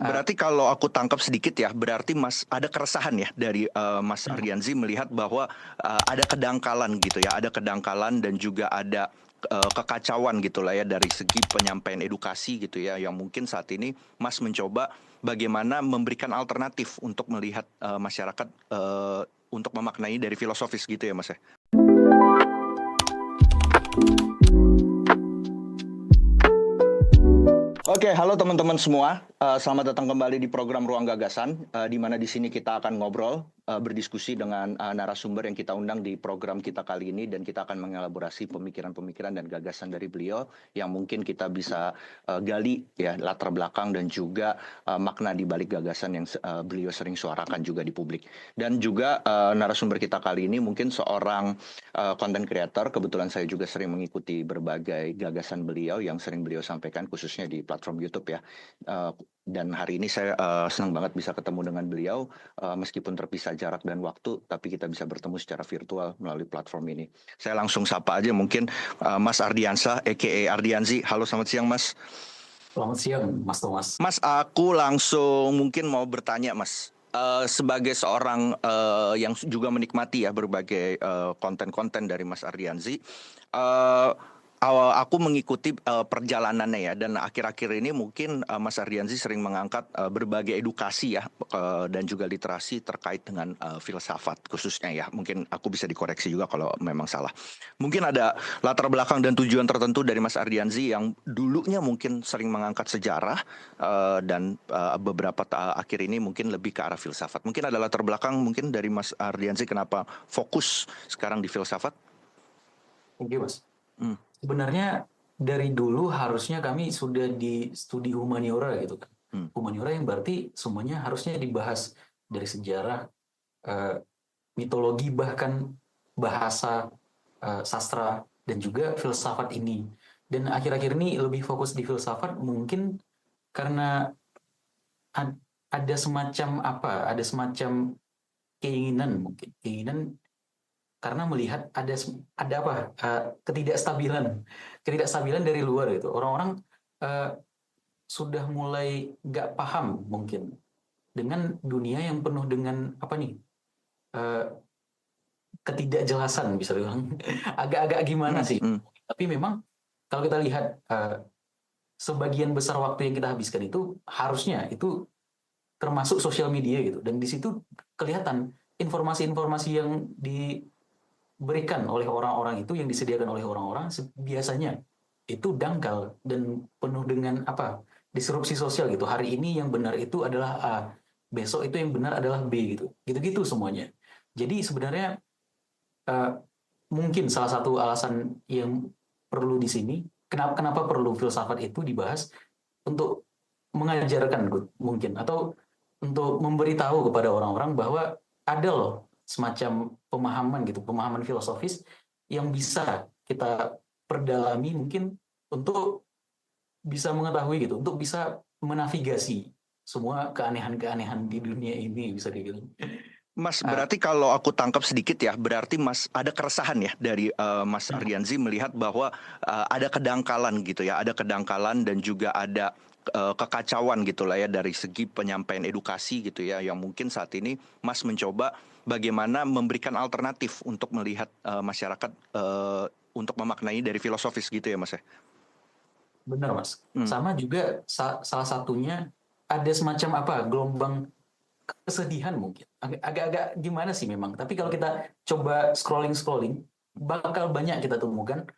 Ah, Berarti kalau aku tangkap sedikit ya, berarti Mas ada keresahan ya dari Mas Ardianzi melihat bahwa ada kedangkalan gitu ya, ada kedangkalan dan juga ada kekacauan gitu lah ya dari segi penyampaian edukasi gitu ya, yang mungkin saat ini Mas mencoba bagaimana memberikan alternatif untuk melihat masyarakat untuk memaknai dari filosofis gitu ya Mas ya. Oke, halo teman-teman semua. Selamat datang kembali di program Ruang Gagasan, di mana di sini kita akan ngobrol, berdiskusi dengan narasumber yang kita undang di program kita kali ini, dan kita akan mengelaborasi pemikiran-pemikiran dan gagasan dari beliau yang mungkin kita bisa gali ya latar belakang dan juga makna di balik gagasan yang beliau sering suarakan juga di publik. Dan juga narasumber kita kali ini mungkin seorang content creator. Kebetulan saya juga sering mengikuti berbagai gagasan beliau yang sering beliau sampaikan khususnya di platform YouTube ya. Dan hari ini saya senang banget bisa ketemu dengan beliau, meskipun terpisah jarak dan waktu, tapi kita bisa bertemu secara virtual melalui platform ini. Saya langsung sapa aja mungkin Mas Ardiansyah, aka Ardianzi. Halo, selamat siang Mas. Selamat siang, Mas Thomas. Mas, aku langsung mungkin mau bertanya Mas. Sebagai seorang yang juga menikmati ya berbagai konten-konten dari Mas Ardianzi, eh, aku mengikuti perjalanannya ya, dan akhir-akhir ini mungkin Mas Ardianzi sering mengangkat berbagai edukasi ya, dan juga literasi terkait dengan filsafat khususnya ya. Mungkin aku bisa dikoreksi juga kalau memang salah. Mungkin ada latar belakang dan tujuan tertentu dari Mas Ardianzi yang dulunya mungkin sering mengangkat sejarah, dan beberapa akhir ini mungkin lebih ke arah filsafat. Mungkin ada latar belakang mungkin dari Mas Ardianzi kenapa fokus sekarang di filsafat? Oke, Mas. Hmm. Sebenarnya dari dulu harusnya kami sudah di studi humaniora gitu kan. Hmm. Humaniora yang berarti semuanya harusnya dibahas dari sejarah, eh, mitologi, bahkan bahasa, sastra, dan juga filsafat ini. Dan akhir-akhir ini lebih fokus di filsafat mungkin karena ada semacam apa? Ada semacam keinginan mungkin. Keinginan karena melihat ada apa ketidakstabilan dari luar itu orang-orang sudah mulai nggak paham mungkin dengan dunia yang penuh dengan apa nih eh, ketidakjelasan bisa dibilang agak-agak gimana Hmm. sih, Hmm. tapi memang kalau kita lihat sebagian besar waktu yang kita habiskan itu harusnya itu termasuk sosial media gitu, dan di situ kelihatan informasi-informasi yang berikan oleh orang-orang itu, yang disediakan oleh orang-orang biasanya itu dangkal dan penuh dengan apa disrupsi sosial gitu. Hari ini yang benar itu adalah A, besok itu yang benar adalah B gitu, gitu-gitu semuanya. Jadi sebenarnya uh, mungkin salah satu alasan yang perlu di sini, kenapa perlu filsafat itu dibahas, untuk mengajarkan mungkin, atau untuk memberitahu kepada orang-orang bahwa ada loh semacam pemahaman gitu, pemahaman filosofis yang bisa kita perdalami mungkin untuk bisa mengetahui gitu, untuk bisa menavigasi semua keanehan-keanehan di dunia ini bisa dibilang. Mas, Uh, berarti kalau aku tangkap sedikit ya, berarti Mas ada keresahan ya dari Mas Ardianzi melihat bahwa ada kedangkalan gitu ya, ada kedangkalan dan juga ada kekacauan gitu lah ya dari segi penyampaian edukasi gitu ya, yang mungkin saat ini Mas mencoba bagaimana memberikan alternatif untuk melihat masyarakat untuk memaknai dari filosofis gitu ya Mas ya. Benar Mas. Hmm. Sama juga salah satunya ada semacam apa gelombang kesedihan mungkin. Agak-agak gimana sih memang. Tapi kalau kita coba scrolling, bakal banyak kita temukan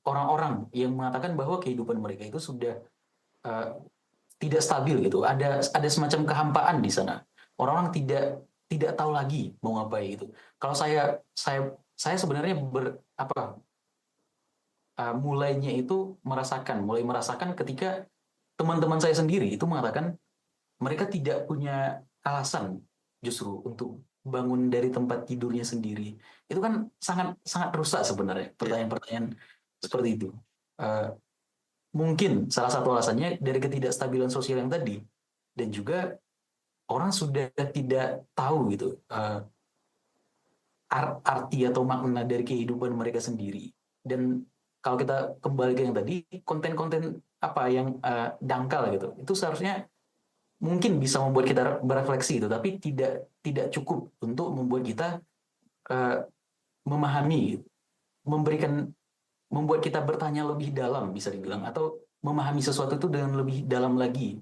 orang-orang yang mengatakan bahwa kehidupan mereka itu sudah uh, tidak stabil gitu. Ada semacam kehampaan di sana. Orang-orang tidak tahu lagi mau ngapain gitu. Kalau saya sebenarnya mulai merasakan ketika teman-teman saya sendiri itu mengatakan mereka tidak punya alasan justru untuk bangun dari tempat tidurnya sendiri. Itu kan sangat sangat rusak sebenarnya pertanyaan-pertanyaan seperti itu. Uh, Mungkin salah satu alasannya dari ketidakstabilan sosial yang tadi, dan juga orang sudah tidak tahu gitu arti atau makna dari kehidupan mereka sendiri. Dan kalau kita kembali ke yang tadi, konten-konten apa yang dangkal gitu, itu seharusnya mungkin bisa membuat kita berefleksi itu, tapi tidak cukup untuk membuat kita uh, memahami, memberikan, membuat kita bertanya lebih dalam bisa dibilang, atau memahami sesuatu itu dengan lebih dalam lagi.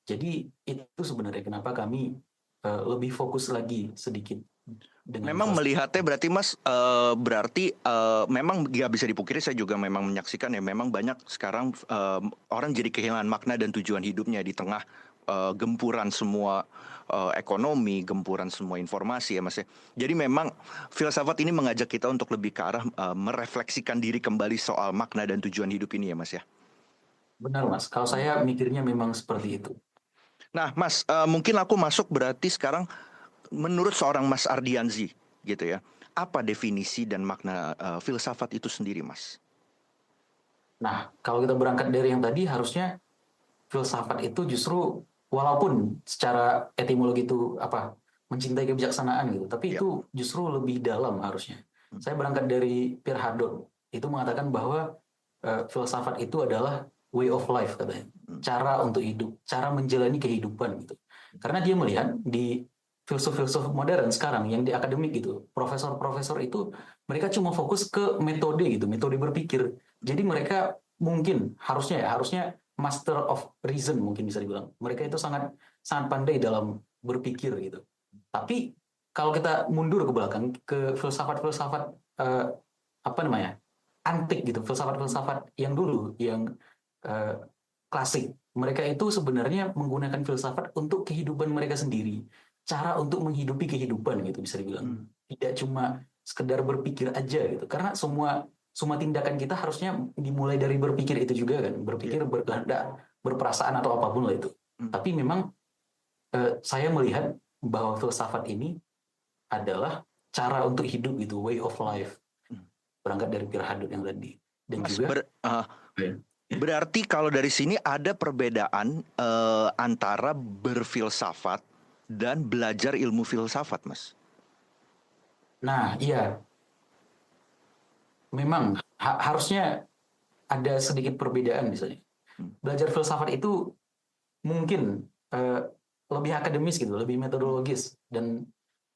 Jadi itu sebenarnya kenapa kami lebih fokus lagi sedikit dengan Memang filsafat. melihatnya berarti Mas, berarti memang nggak bisa dipungkiri, saya juga memang menyaksikan ya, memang banyak sekarang orang jadi kehilangan makna dan tujuan hidupnya di tengah gempuran semua ekonomi, gempuran semua informasi ya Mas ya. Jadi memang filsafat ini mengajak kita untuk lebih ke arah merefleksikan diri kembali soal makna dan tujuan hidup ini ya Mas ya. Benar Mas, kalau saya mikirnya memang seperti itu. Nah Mas, mungkin aku masuk berarti sekarang menurut seorang Mas Ardianzi gitu ya, apa definisi dan makna filsafat itu sendiri Mas? Nah, kalau kita berangkat dari yang tadi, harusnya filsafat itu justru, walaupun secara etimologi itu apa, mencintai kebijaksanaan gitu, tapi Ya. itu justru lebih dalam harusnya. Saya berangkat dari Pierre Hadot, itu mengatakan bahwa filsafat itu adalah way of life katanya, cara untuk hidup, cara menjalani kehidupan gitu. Karena dia melihat di filsuf-filsuf modern sekarang yang di akademik gitu, profesor-profesor itu mereka cuma fokus ke metode gitu, metode berpikir. Jadi mereka mungkin harusnya master of reason mungkin bisa dibilang. Mereka itu sangat sangat pandai dalam berpikir gitu. Tapi kalau kita mundur ke belakang ke filsafat-filsafat apa namanya, antik gitu, filsafat-filsafat yang dulu, yang eh, klasik, mereka itu sebenarnya menggunakan filsafat untuk kehidupan mereka sendiri, cara untuk menghidupi kehidupan gitu bisa dibilang. Tidak cuma sekedar berpikir aja gitu, karena semua semua tindakan kita harusnya dimulai dari berpikir itu juga kan, berpikir, berkehendak, berperasaan atau apapun lah itu. Tapi memang saya melihat bahwa filsafat ini adalah cara untuk hidup gitu, way of life, berangkat dari Pierre Hadot yang tadi. Dan Mas, juga berarti kalau dari sini ada perbedaan antara berfilsafat dan belajar ilmu filsafat, Mas. nah iya, memang harusnya ada sedikit perbedaan misalnya. Belajar filsafat itu mungkin lebih akademis gitu, lebih metodologis dan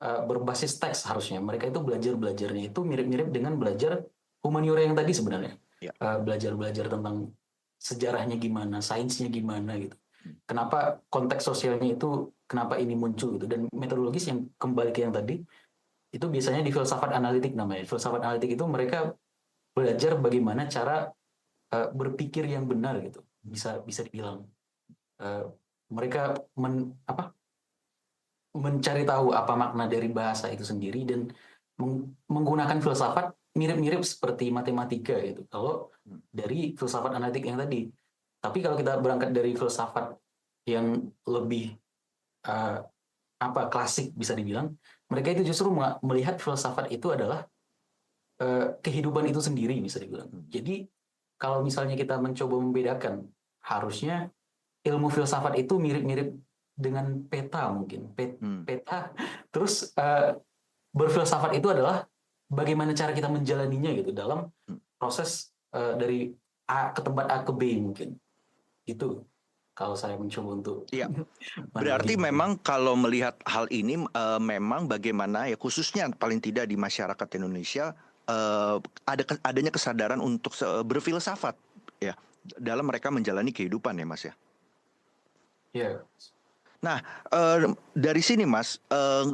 berbasis teks harusnya. Mereka itu belajarnya itu mirip-mirip dengan belajar humaniora yang tadi sebenarnya. Ya. Belajar tentang sejarahnya gimana, sainsnya gimana gitu. Kenapa konteks sosialnya itu, kenapa ini muncul gitu. Dan metodologis yang kembali ke yang tadi, itu biasanya di filsafat analitik namanya. Filsafat analitik itu mereka belajar bagaimana cara berpikir yang benar gitu. Bisa dibilang. Uh, mereka mencari tahu apa makna dari bahasa itu sendiri dan menggunakan filsafat mirip-mirip seperti matematika gitu. Kalau dari filsafat analitik yang tadi. Tapi kalau kita berangkat dari filsafat yang lebih uh, klasik bisa dibilang, mereka itu justru melihat filsafat itu adalah kehidupan itu sendiri bisa dibilang. Jadi kalau misalnya kita mencoba membedakan, harusnya ilmu filsafat itu mirip-mirip dengan peta mungkin. Peta, terus berfilsafat itu adalah bagaimana cara kita menjalaninya gitu dalam proses dari A ke tempat A ke B mungkin. Itu kalau saya mencoba untuk Iya. Berarti memang kalau melihat hal ini memang bagaimana ya, khususnya paling tidak di masyarakat Indonesia adanya kesadaran untuk berfilsafat ya dalam mereka menjalani kehidupan ya Mas ya. Ya. Nah, dari sini Mas,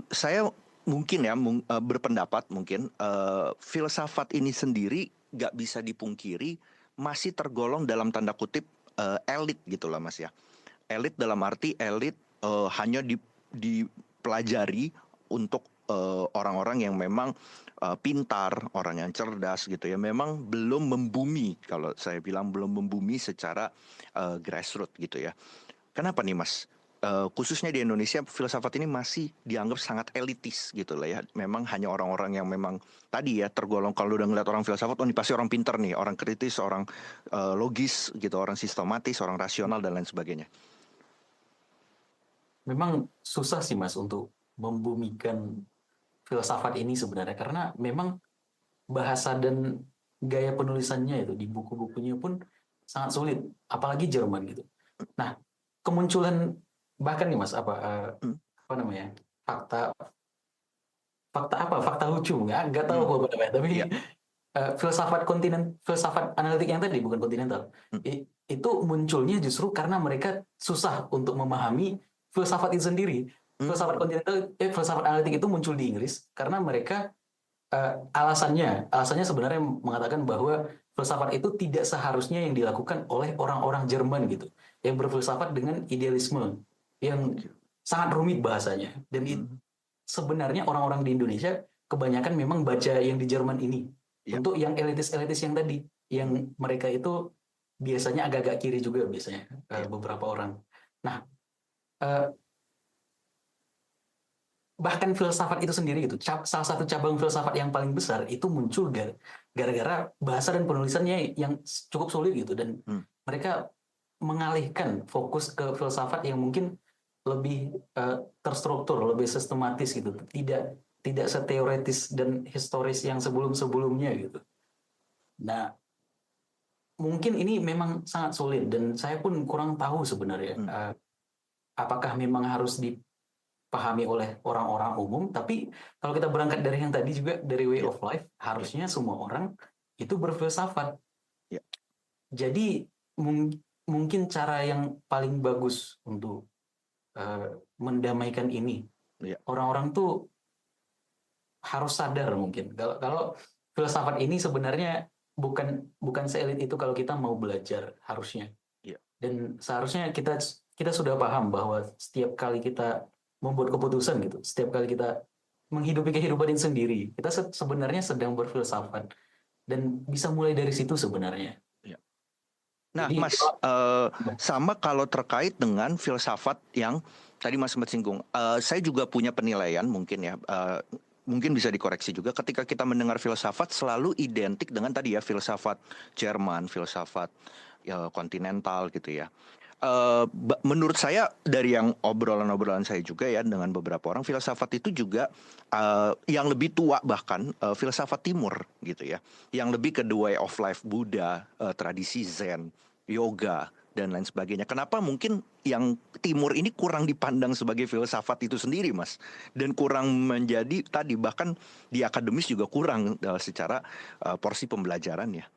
saya mungkin ya berpendapat mungkin filsafat ini sendiri nggak bisa dipungkiri masih tergolong dalam tanda kutip elit gitu lah Mas ya. Elit dalam arti elit hanya dipelajari untuk orang-orang yang memang pintar, orang yang cerdas gitu ya. Memang belum membumi, kalau saya bilang belum membumi secara grassroots gitu ya. Kenapa nih Mas? Khususnya di Indonesia filsafat ini masih dianggap sangat elitis gitu lah ya. Memang hanya orang-orang yang memang tadi ya tergolong, kalau udah ngeliat orang filsafat, oh ini pasti orang pintar nih, orang kritis, orang logis gitu, orang sistematis, orang rasional dan lain sebagainya. Memang susah sih Mas untuk membumikan filsafat ini sebenarnya, karena memang bahasa dan gaya penulisannya itu di buku-bukunya pun sangat sulit, apalagi Jerman gitu. Nah, kemunculan bahkan nih Mas Hmm. apa namanya, fakta fakta apa, fakta lucu, nggak tahu Hmm. apa namanya, tapi Ya. filsafat analitik yang tadi, bukan kontinental, Hmm. itu munculnya justru karena mereka susah untuk memahami filsafat itu sendiri. Hmm. Filsafat analitik itu muncul di Inggris karena mereka alasannya sebenarnya mengatakan bahwa filsafat itu tidak seharusnya yang dilakukan oleh orang-orang Jerman gitu, yang berfilsafat dengan idealisme yang Oke. sangat rumit bahasanya. Dan Hmm. sebenarnya orang-orang di Indonesia kebanyakan memang baca yang di Jerman ini. Ya. Untuk yang elitis-elitis yang tadi, Hmm. yang mereka itu biasanya agak-agak kiri juga biasanya, Ya. beberapa orang. Nah, eh, bahkan filsafat itu sendiri itu salah satu cabang filsafat yang paling besar itu muncul gara-gara bahasa dan penulisannya yang cukup sulit gitu, dan Hmm. mereka mengalihkan fokus ke filsafat yang mungkin lebih terstruktur, lebih sistematis gitu, tidak tidak seteoretis dan historis yang sebelum-sebelumnya gitu. Nah, mungkin ini memang sangat sulit dan saya pun kurang tahu sebenarnya Hmm. apakah memang harus pahami oleh orang-orang umum, tapi kalau kita berangkat dari yang tadi juga, dari way Ya. of life, Ya. harusnya semua orang itu berfilsafat. Ya. Jadi mungkin cara yang paling bagus untuk mendamaikan ini, Ya. orang-orang tuh harus sadar mungkin kalau filsafat ini sebenarnya bukan bukan seelit itu kalau kita mau belajar harusnya. Ya. Dan seharusnya kita kita sudah paham bahwa setiap kali kita membuat keputusan gitu, setiap kali kita menghidupi kehidupan ini sendiri, kita sebenarnya sedang berfilsafat dan bisa mulai dari situ sebenarnya. Ya. Nah, Jadi Mas, sama kalau terkait dengan filsafat yang tadi Mas sempat singgung, saya juga punya penilaian mungkin ya, mungkin bisa dikoreksi juga. Ketika kita mendengar filsafat selalu identik dengan tadi ya filsafat Jerman, filsafat ya, kontinental gitu ya. Menurut saya dari yang obrolan-obrolan saya juga ya dengan beberapa orang, filsafat itu juga yang lebih tua bahkan filsafat Timur gitu ya, yang lebih ke the way of life Buddha, tradisi Zen, yoga dan lain sebagainya. Kenapa mungkin yang Timur ini kurang dipandang sebagai filsafat itu sendiri, Mas, dan kurang menjadi tadi bahkan di akademis juga kurang secara porsi pembelajarannya.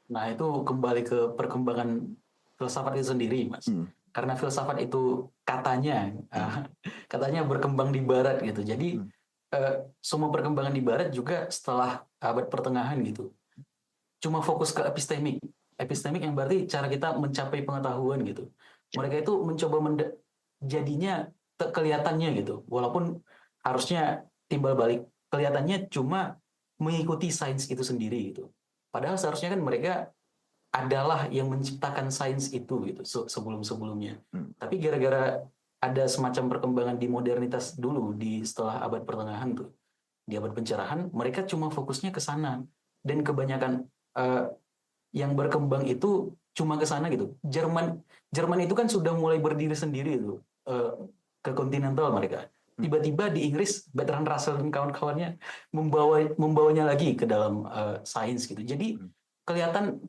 nah, itu kembali ke perkembangan filsafat itu sendiri, Mas. Hmm. Karena filsafat itu katanya Hmm. katanya berkembang di barat gitu. Jadi Hmm. semua perkembangan di barat juga setelah abad pertengahan gitu, cuma fokus ke epistemik. Epistemik yang berarti cara kita mencapai pengetahuan gitu. Ya. Mereka itu mencoba jadinya kelihatannya gitu. Walaupun harusnya timbal balik, kelihatannya cuma mengikuti sains itu sendiri gitu. Padahal seharusnya kan mereka adalah yang menciptakan sains itu gitu sebelum-sebelumnya. Hmm. Tapi gara-gara ada semacam perkembangan di modernitas dulu di setelah abad pertengahan tuh, di abad pencerahan, mereka cuma fokusnya ke sana, dan kebanyakan eh, yang berkembang itu cuma ke sana gitu. Jerman Jerman itu kan sudah mulai berdiri sendiri itu, ke kontinental mereka. Hmm. Tiba-tiba di Inggris Bertrand Russell dan kawan-kawannya membawanya lagi ke dalam sains gitu. Jadi Hmm.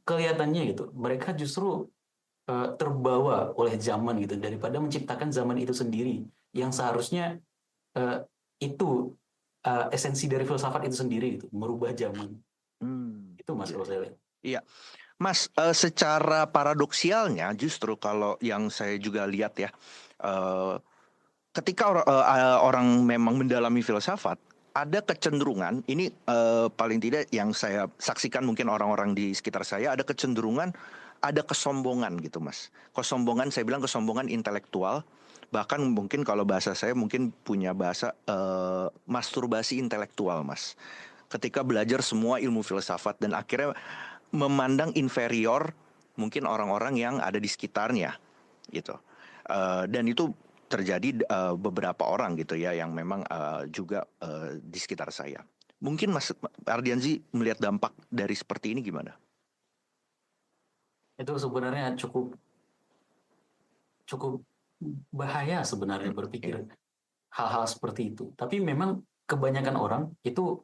kelihatannya gitu, mereka justru terbawa oleh zaman gitu daripada menciptakan zaman itu sendiri, yang seharusnya uh, itu esensi dari filsafat itu sendiri gitu, merubah zaman. Hmm. Itu Mas Iya, kalau saya lihat. iya. Mas, secara paradoksialnya justru kalau yang saya juga lihat ya, eh, ketika orang memang mendalami filsafat, ada kecenderungan, ini paling tidak yang saya saksikan mungkin orang-orang di sekitar saya, ada kecenderungan, ada kesombongan gitu Mas. Kesombongan, saya bilang kesombongan intelektual, bahkan mungkin kalau bahasa saya mungkin punya bahasa masturbasi intelektual Mas. Ketika belajar semua ilmu filsafat dan akhirnya memandang inferior mungkin orang-orang yang ada di sekitarnya gitu. Dan itu terjadi beberapa orang gitu ya yang memang juga di sekitar saya. Mungkin Mas Ardianzi melihat dampak dari seperti ini gimana? Itu sebenarnya cukup cukup bahaya sebenarnya Ya. berpikir hal-hal seperti itu. Tapi memang kebanyakan orang itu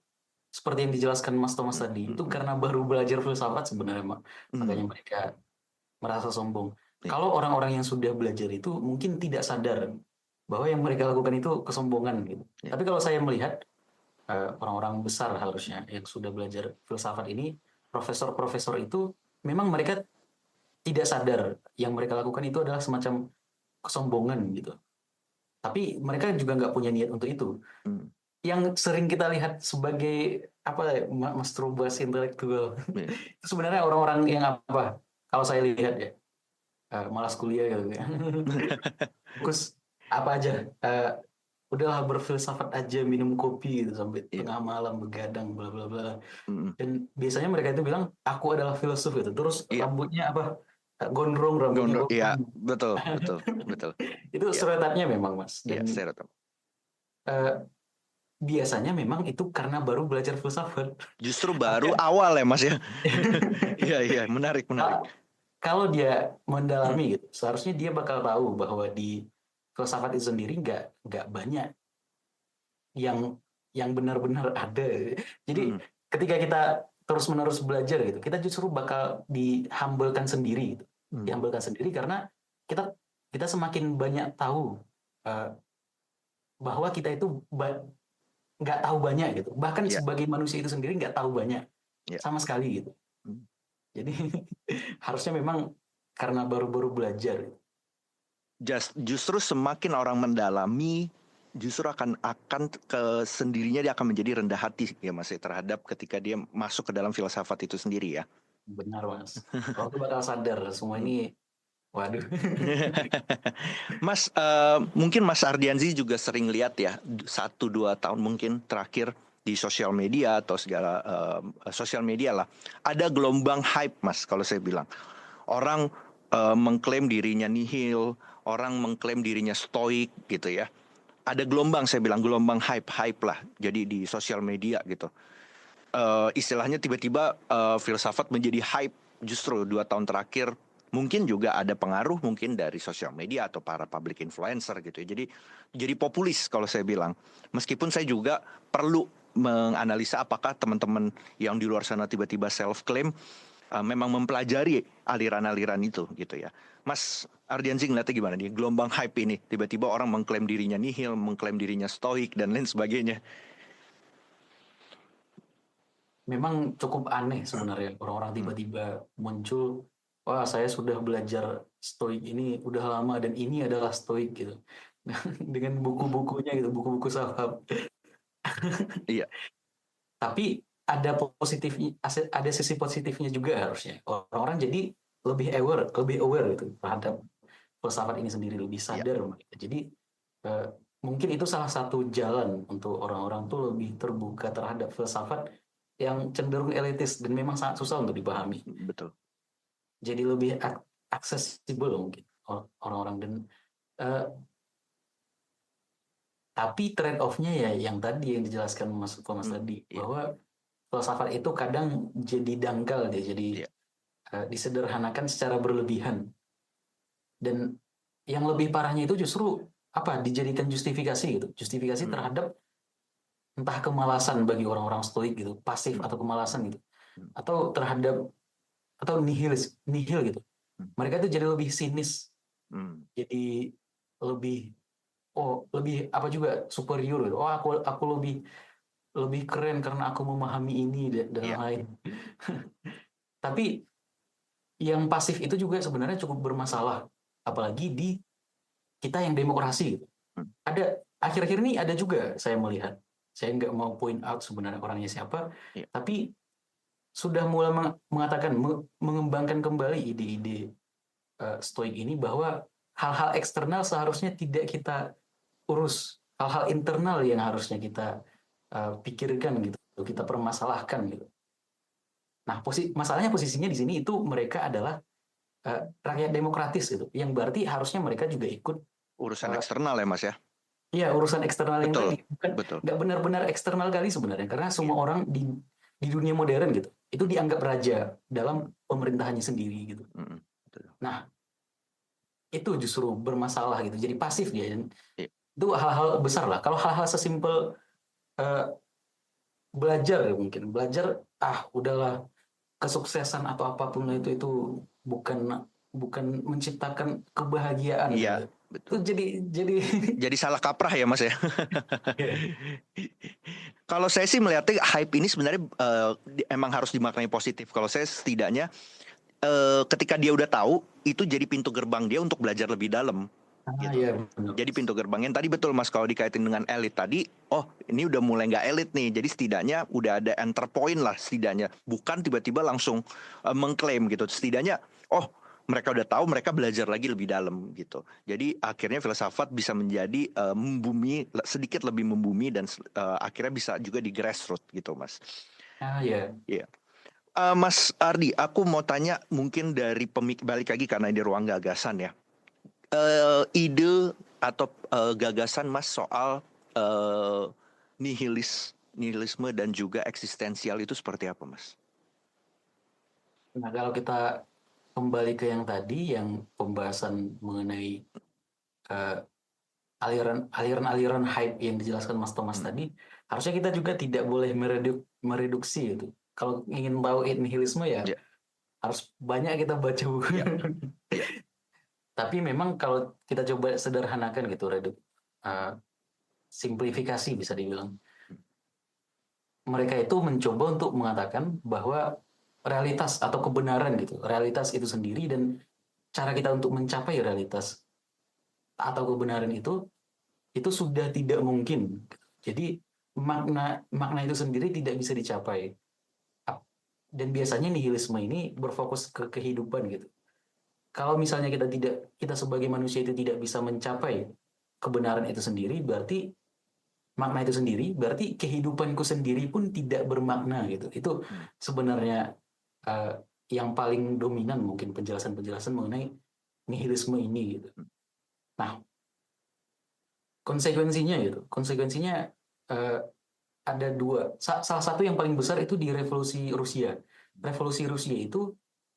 seperti yang dijelaskan Mas Thomas tadi, itu karena baru belajar filsafat sebenarnya, makanya mereka merasa sombong. Kalau orang-orang yang sudah belajar itu mungkin tidak sadar bahwa yang mereka lakukan itu kesombongan gitu. Tapi kalau saya melihat orang-orang besar harusnya yang sudah belajar filsafat ini, profesor-profesor itu memang mereka tidak sadar yang mereka lakukan itu adalah semacam kesombongan gitu. Tapi mereka juga nggak punya niat untuk itu. Yang sering kita lihat sebagai masturbasi intelektual itu sebenarnya orang-orang yang apa? Kalau saya lihat ya, malas kuliah gitu ya. Fokus apa aja, udahlah berfilsafat aja, minum kopi gitu sampai tengah malam begadang bla bla bla. Dan biasanya mereka itu bilang aku adalah filsuf gitu. Terus rambutnya apa? Gondrong, rambutnya Gondrong, iya, gondrong. betul. Itu stereotipnya memang, Mas. Iya, Dan stereotip. biasanya memang itu karena baru belajar filsafat. Justru baru awal ya, Mas ya. Iya, menarik. Kalau dia mendalami gitu, seharusnya dia bakal tahu bahwa di filsafat itu sendiri nggak banyak yang benar-benar ada. Jadi ketika kita terus-menerus belajar gitu, kita justru bakal dihambelkan sendiri gitu. Dihambelkan sendiri karena kita semakin banyak tahu bahwa kita itu nggak tahu banyak gitu. Bahkan sebagai manusia itu sendiri nggak tahu banyak sama sekali gitu. Jadi harusnya memang karena baru-baru belajar. Justru semakin orang mendalami, justru akan ke sendirinya dia akan menjadi rendah hati ya Mas ya, terhadap ketika dia masuk ke dalam filsafat itu sendiri ya. Benar Mas. Kalau itu bakal sadar semua ini, waduh. Mas, mungkin Mas Ardianzi juga sering lihat ya 1-2 tahun mungkin terakhir di sosial media atau segala sosial media lah, ada gelombang hype Mas kalau saya bilang. Orang mengklaim dirinya nihil, orang mengklaim dirinya stoik gitu ya. Ada gelombang, saya bilang gelombang hype lah. Jadi di sosial media gitu. Istilahnya tiba-tiba filsafat menjadi hype justru 2 tahun terakhir. Mungkin juga ada pengaruh mungkin dari sosial media atau para public influencer gitu ya. Jadi populis kalau saya bilang. Meskipun saya juga perlu menganalisa apakah teman-teman yang di luar sana tiba-tiba self-claim memang mempelajari aliran-aliran itu gitu ya. Mas Ardianzi ngeliatnya gimana nih gelombang hype ini? Tiba-tiba orang mengklaim dirinya nihil, mengklaim dirinya stoik dan lain sebagainya. Memang cukup aneh sebenarnya orang-orang tiba-tiba muncul, wah saya sudah belajar stoik ini udah lama dan ini adalah stoik gitu. Dengan buku-bukunya gitu, buku-buku filsafat. Iya. Tapi ada sisi positifnya juga harusnya. Orang-orang jadi lebih aware gitu terhadap filsafat ini sendiri, lebih sadar. Jadi mungkin itu salah satu jalan untuk orang-orang tuh lebih terbuka terhadap filsafat yang cenderung elitis dan memang sangat susah untuk dipahami. Betul. Jadi lebih aksesibel mungkin orang-orang dan tapi trade off-nya ya yang tadi yang dijelaskan Mas tadi bahwa filsafat itu kadang jadi dangkal dia, jadi disederhanakan secara berlebihan. Dan yang lebih parahnya itu justru dijadikan justifikasi gitu, justifikasi terhadap entah kemalasan bagi orang-orang stoik gitu, pasif atau kemalasan gitu, atau terhadap atau nihil gitu. Mereka itu jadi lebih sinis, jadi lebih apa juga superior gitu. Oh aku lebih keren karena aku memahami ini dan lain. Tapi yang pasif itu juga sebenarnya cukup bermasalah, apalagi di kita yang demokrasi gitu. Ada akhir-akhir ini ada juga saya melihat, saya nggak mau point out sebenarnya orangnya siapa, tapi sudah mulai mengatakan mengembangkan kembali ide-ide stoik ini bahwa hal-hal eksternal seharusnya tidak kita urus, hal-hal internal yang harusnya kita pikirkan gitu, kita permasalahkan gitu. Nah, masalahnya posisinya di sini itu mereka adalah rakyat demokratis gitu, yang berarti harusnya mereka juga ikut urusan eksternal ya Mas ya. Iya, urusan eksternal yang tadi bukan Betul. nggak benar-benar eksternal kali sebenarnya, karena semua orang di dunia modern gitu itu dianggap raja dalam pemerintahannya sendiri gitu. Nah, itu justru bermasalah gitu, jadi pasif dia. Dan itu hal-hal besar lah. Kalau hal-hal sesimpel belajar mungkin udahlah, kesuksesan atau apapun itu bukan bukan menciptakan kebahagiaan Iya, gitu. Itu betul. jadi Jadi salah kaprah ya Mas ya. Kalau saya sih melihatnya hype ini sebenarnya emang harus dimaknai positif. Kalau saya setidaknya ketika dia udah tahu, itu jadi pintu gerbang dia untuk belajar lebih dalam gitu. ya benar. Jadi pintu gerbangnya tadi betul Mas, kalau dikaitin dengan elit tadi, oh ini udah mulai nggak elit nih. Jadi setidaknya udah ada enter point lah setidaknya. Bukan tiba-tiba langsung mengklaim gitu. Setidaknya oh mereka udah tahu, mereka belajar lagi lebih dalam gitu. Jadi akhirnya filsafat bisa menjadi membumi, sedikit lebih membumi, dan akhirnya bisa juga di grassroots gitu Mas. Ya. Iya. Mas Ardi, aku mau tanya mungkin dari balik lagi karena di ruang gagasan ya. Ide atau gagasan Mas soal nihilisme dan juga eksistensial itu seperti apa Mas? Nah, kalau kita kembali ke yang tadi, yang pembahasan mengenai uh, aliran-aliran hype yang dijelaskan Mas Thomas tadi, harusnya kita juga tidak boleh mereduksi itu. Kalau ingin tahu nihilisme ya Ya, harus banyak kita baca buku. ya, ya. Tapi memang kalau kita coba sederhanakan gitu, simplifikasi bisa dibilang. Mereka itu mencoba untuk mengatakan bahwa realitas atau kebenaran gitu, realitas itu sendiri dan cara kita untuk mencapai realitas atau kebenaran itu sudah tidak mungkin. Jadi makna makna itu sendiri tidak bisa dicapai. Dan biasanya nihilisme ini berfokus ke kehidupan gitu. Kalau misalnya kita sebagai manusia itu tidak bisa mencapai kebenaran itu sendiri, berarti makna itu sendiri, berarti kehidupanku sendiri pun tidak bermakna gitu. Itu sebenarnya uh, yang paling dominan mungkin penjelasan-penjelasan mengenai nihilisme ini gitu. Nah, konsekuensinya uh, ada dua. Salah satu yang paling besar itu di revolusi Rusia. Revolusi Rusia itu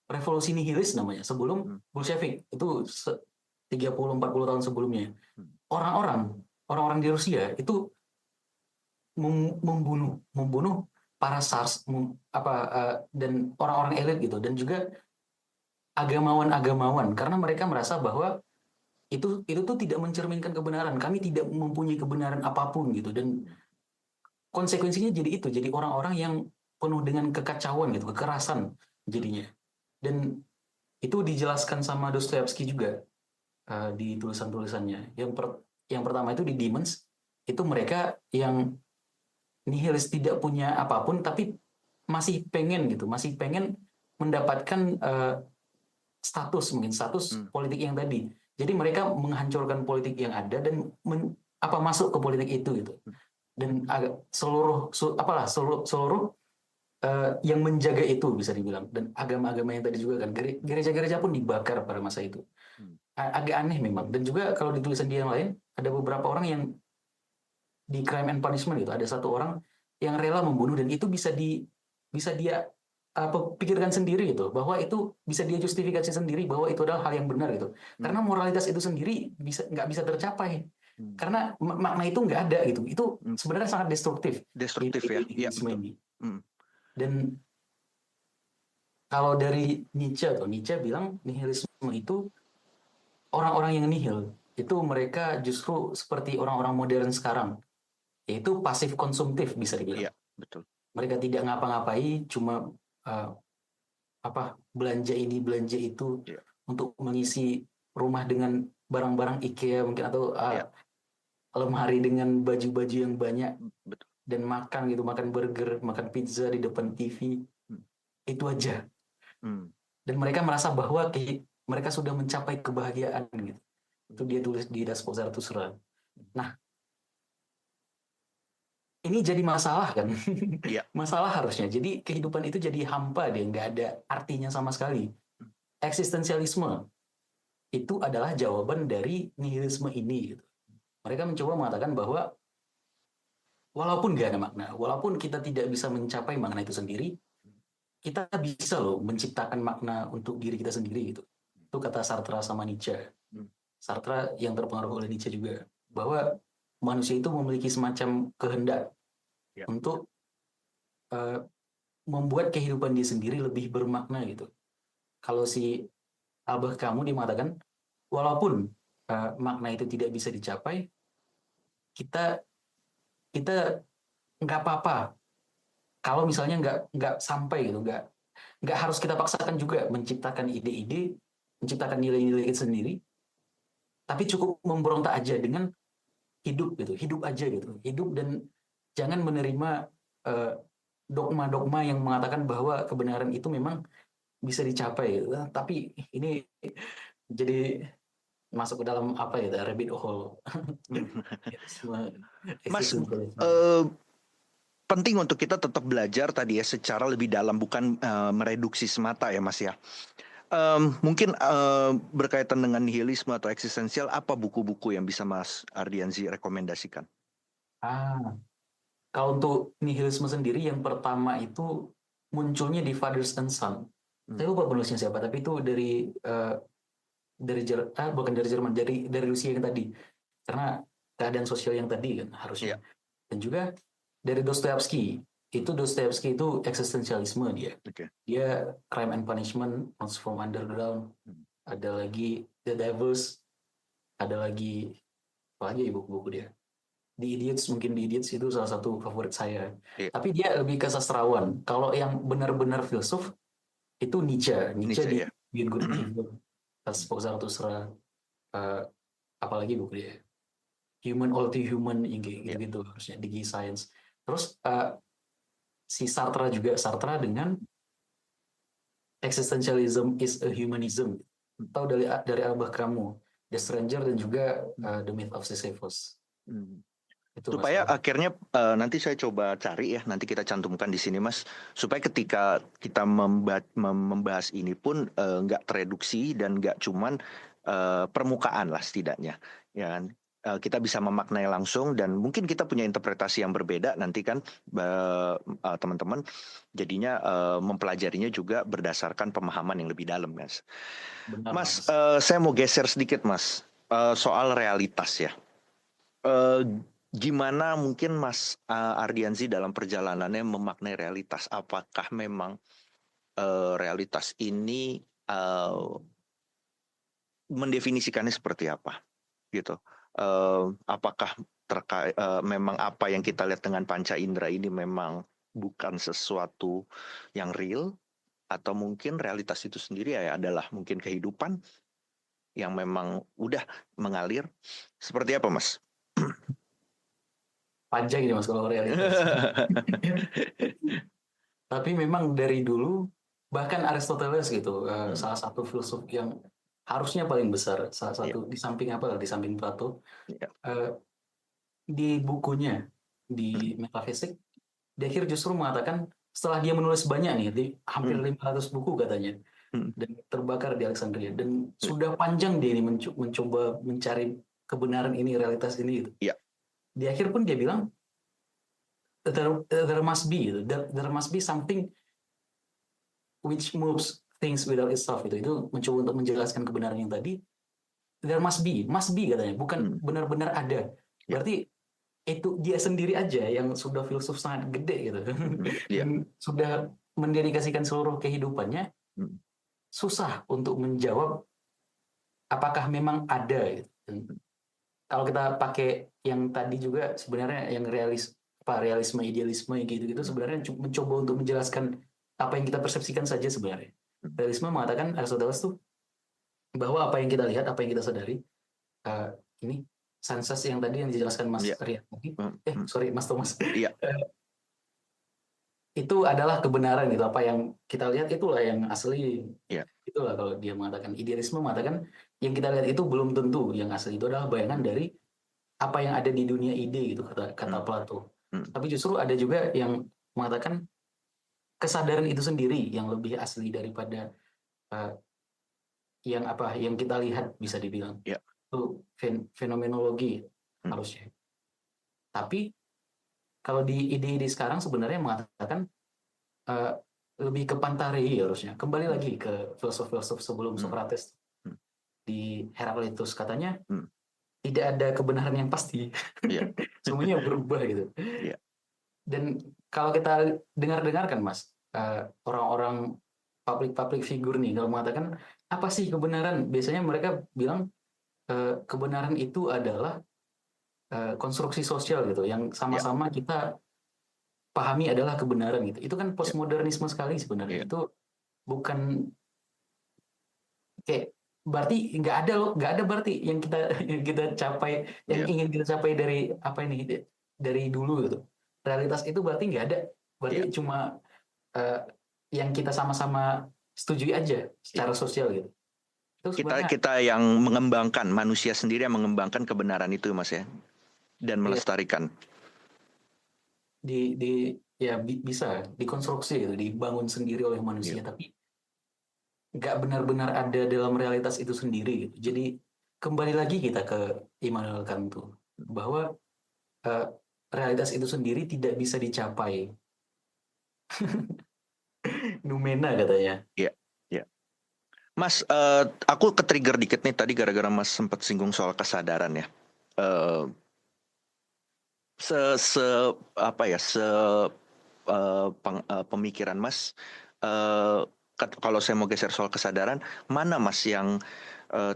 revolusi nihilis namanya. Sebelum Bolshevik itu 30-40 tahun sebelumnya. Orang-orang orang-orang di Rusia itu membunuh para SARS dan orang-orang elit gitu dan juga agamawan-agamawan karena mereka merasa bahwa itu tuh tidak mencerminkan kebenaran. Kami tidak mempunyai kebenaran apapun gitu dan konsekuensinya jadi orang-orang yang penuh dengan kekacauan gitu, kekerasan jadinya. Dan itu dijelaskan sama Dostoyevsky juga di tulisan-tulisannya. Yang pertama itu di Demons, itu mereka yang nihilis tidak punya apapun tapi masih pengen mendapatkan status politik yang tadi. Jadi mereka menghancurkan politik yang ada dan masuk ke politik itu gitu. Dan seluruh yang menjaga itu bisa dibilang dan agama-agama yang tadi juga kan gereja-gereja pun dibakar pada masa itu. Agak aneh memang. Dan juga kalau di tulisan dia yang lain ada beberapa orang yang di Crime and Punishment gitu ada satu orang yang rela membunuh dan itu bisa dia pikirkan sendiri gitu bahwa itu bisa dia justifikasi sendiri bahwa itu adalah hal yang benar gitu karena moralitas itu sendiri nggak bisa tercapai karena makna itu nggak ada gitu itu sebenarnya sangat destruktif Ya, ini. Dan kalau dari Nietzsche bilang nihilisme itu orang-orang yang nihil itu mereka justru seperti orang-orang modern sekarang yaitu pasif konsumtif bisa dibilang. Iya, betul. Mereka tidak ngapa-ngapain, cuma uh, belanja ini belanja itu untuk mengisi rumah dengan barang-barang IKEA mungkin atau lemari dengan baju-baju yang banyak. Betul. Dan makan burger, makan pizza di depan TV. Itu aja. Dan mereka merasa bahwa mereka sudah mencapai kebahagiaan gitu. Itu dia tulis di Das Zarathustra. Nah, ini jadi masalah kan? Masalah harusnya. Jadi kehidupan itu jadi hampa deh, nggak ada artinya sama sekali. Eksistensialisme itu adalah jawaban dari nihilisme ini. Gitu. Mereka mencoba mengatakan bahwa walaupun nggak ada makna, walaupun kita tidak bisa mencapai makna itu sendiri, kita bisa loh menciptakan makna untuk diri kita sendiri gitu. Itu kata Sartre sama Nietzsche. Sartre yang terpengaruh oleh Nietzsche juga bahwa manusia itu memiliki semacam kehendak untuk membuat kehidupan dia sendiri lebih bermakna gitu. Kalau si Albert Camus dia mengatakan walaupun makna itu tidak bisa dicapai, kita kita nggak apa-apa kalau misalnya nggak sampai gitu, nggak harus kita paksakan juga menciptakan ide-ide, menciptakan nilai-nilai itu sendiri, tapi cukup memberontak aja dengan hidup gitu, hidup aja gitu, hidup dan jangan menerima dogma-dogma yang mengatakan bahwa kebenaran itu memang bisa dicapai gitu. Tapi ini jadi masuk ke dalam apa ya, rabbit hole. Semua Mas, existentialism. penting untuk kita tetap belajar tadi ya secara lebih dalam, bukan mereduksi semata ya Mas ya. Mungkin berkaitan dengan nihilisme atau eksistensial, apa buku-buku yang bisa Mas Ardianzi rekomendasikan? Kalau untuk nihilisme sendiri, yang pertama itu munculnya di Fathers and Son. Saya lupa penulisnya siapa, tapi itu bukan dari Jerman, dari Rusia yang tadi. Karena keadaan sosial yang tadi kan harusnya. Iya. Dan juga dari Dostoevsky. Itu Dostoevsky itu eksistensialisme dia. Oke. Dia Crime and Punishment, Notes from Underground. Ada lagi The Devils. Ada lagi apa lagi buku-buku dia. The Idiots, mungkin The Idiots itu salah satu favorit saya. Iya. Tapi dia lebih ke sastrawan. Kalau yang benar-benar filsuf itu Nietzsche di ya. Good Good and Evil, As for Zarathustra, apalagi buku dia Human All Too Human, yang kayak gitu-gitu harusnya Digi Science. Terus si Sartre juga, Sartre dengan Existentialism is a Humanism, atau dari Albert Camus, The Stranger, dan juga The Myth of Sisyphus. Itu Supaya akhirnya nanti saya coba cari ya, nanti kita cantumkan di sini Mas, supaya ketika kita membahas ini pun nggak tereduksi dan nggak cuman permukaan lah setidaknya, ya kan? Kita bisa memaknai langsung dan mungkin kita punya interpretasi yang berbeda nanti kan teman-teman, jadinya mempelajarinya juga berdasarkan pemahaman yang lebih dalam Mas. benar, Mas, saya mau geser sedikit Mas, soal realitas ya. Gimana mungkin Mas Ardianzi dalam perjalanannya memaknai realitas? Apakah memang realitas ini mendefinisikannya seperti apa, gitu? Apakah terkait memang apa yang kita lihat dengan panca indera ini memang bukan sesuatu yang real, atau mungkin realitas itu sendiri ya adalah mungkin kehidupan yang memang udah mengalir? Seperti apa Mas? panjang ini Mas kalau realitas. Tapi memang dari dulu, bahkan Aristoteles gitu, salah satu filsuf yang harusnya paling besar, salah satu di samping di samping Plato, di bukunya di Metafisik, di akhir justru mengatakan setelah dia menulis banyak nih, hampir 500 buku katanya, dan terbakar di Alexandria, dan sudah panjang dia ini mencoba mencari kebenaran ini, realitas ini gitu. Di akhir pun dia bilang there must be something which moves things without itself, itu mencoba untuk menjelaskan kebenaran yang tadi. There must be katanya, bukan benar-benar ada. Berarti itu dia sendiri aja yang sudah filsuf sangat gede gitu, dan sudah mendedikasikan seluruh kehidupannya, susah untuk menjawab apakah memang ada gitu. Kalau kita pakai yang tadi juga, sebenarnya yang realisme idealisme gitu sebenarnya mencoba untuk menjelaskan apa yang kita persepsikan saja sebenarnya. Realisme mengatakan, Aristoteles tuh, bahwa apa yang kita lihat, apa yang kita sadari, ini senses yang tadi yang dijelaskan Mas Rian tadi, Mas Thomas, itu adalah kebenaran gitu. Apa yang kita lihat itulah yang asli. Itulah kalau dia mengatakan. Idealisme mengatakan yang kita lihat itu belum tentu yang asli, itu adalah bayangan dari apa yang ada di dunia ide gitu, kata Plato. Tapi justru ada juga yang mengatakan kesadaran itu sendiri yang lebih asli daripada yang kita lihat, bisa dibilang. Itu fenomenologi harusnya. Tapi kalau di ide-ide sekarang sebenarnya mengatakan lebih ke Pantarei harusnya. Kembali lagi ke filsuf-filsuf sebelum Socrates. Di Heraclitus katanya tidak ada kebenaran yang pasti. Semuanya berubah gitu. Dan kalau kita dengar-dengarkan Mas, orang-orang public figure nih kalau mengatakan apa sih kebenaran? Biasanya mereka bilang kebenaran itu adalah konstruksi sosial gitu, yang Ya, sama-sama kita pahami adalah kebenaran gitu. Itu kan ya, postmodernisme sekali sebenarnya. ya, Itu bukan kayak berarti nggak ada loh, nggak ada berarti yang kita yang kita capai, yang ya, ingin kita capai dari apa ini dari dulu gitu. Realitas itu berarti nggak ada, berarti ya, cuma eh, yang kita sama-sama setujui aja ya. secara sosial gitu. Itu Kita sebenarnya kita yang mengembangkan, manusia sendiri yang mengembangkan kebenaran itu, Mas ya, dan ya, melestarikan. di ya bisa dikonstruksi gitu, dibangun sendiri oleh Ya. manusia, tapi nggak benar-benar ada dalam realitas itu sendiri gitu. Jadi kembali lagi kita ke Immanuel Kant tuh, bahwa eh, realitas itu sendiri tidak bisa dicapai. Numena katanya. Ya, ya. Mas, aku ke-trigger dikit nih tadi gara-gara Mas sempat singgung soal kesadaran ya. Eh, se apa ya, pemikiran Mas, eh, kalau saya mau geser soal kesadaran, mana Mas yang